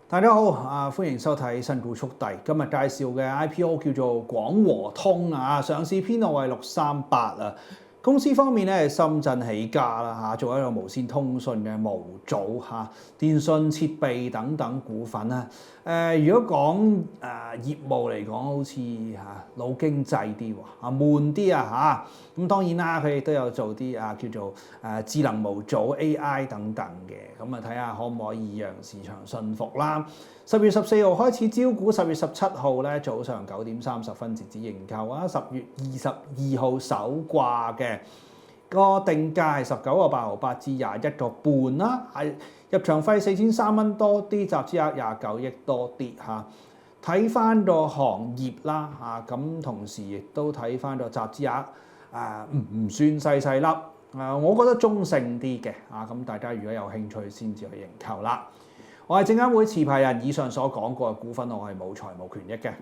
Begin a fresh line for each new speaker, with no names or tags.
大家好，歡迎收睇新股速遞。今日介紹嘅 IPO 叫做廣和通上市編號為638。公司方面咧，深圳起家啦做一個無線通訊嘅模組電訊設備等等股份啦。如果講業務嚟講，好似老經濟啲喎，悶啲咁當然啦，佢亦都有做啲叫做智能模組 AI 等等嘅，咁睇下可唔可以讓市場信服啦。10月14號開始招股，10月17號咧早上9點30分截止認購10月22號首掛嘅。個定價係19.8毫8至21個半啦，入場費4003蚊多啲，集資額29億多啲睇翻個行業啦咁同時亦都睇翻個集資額唔算細粒我覺得中性啲嘅咁大家如果有興趣先至去認購啦。我係證監會持牌人，以上所講過嘅股份我係冇財務權益嘅。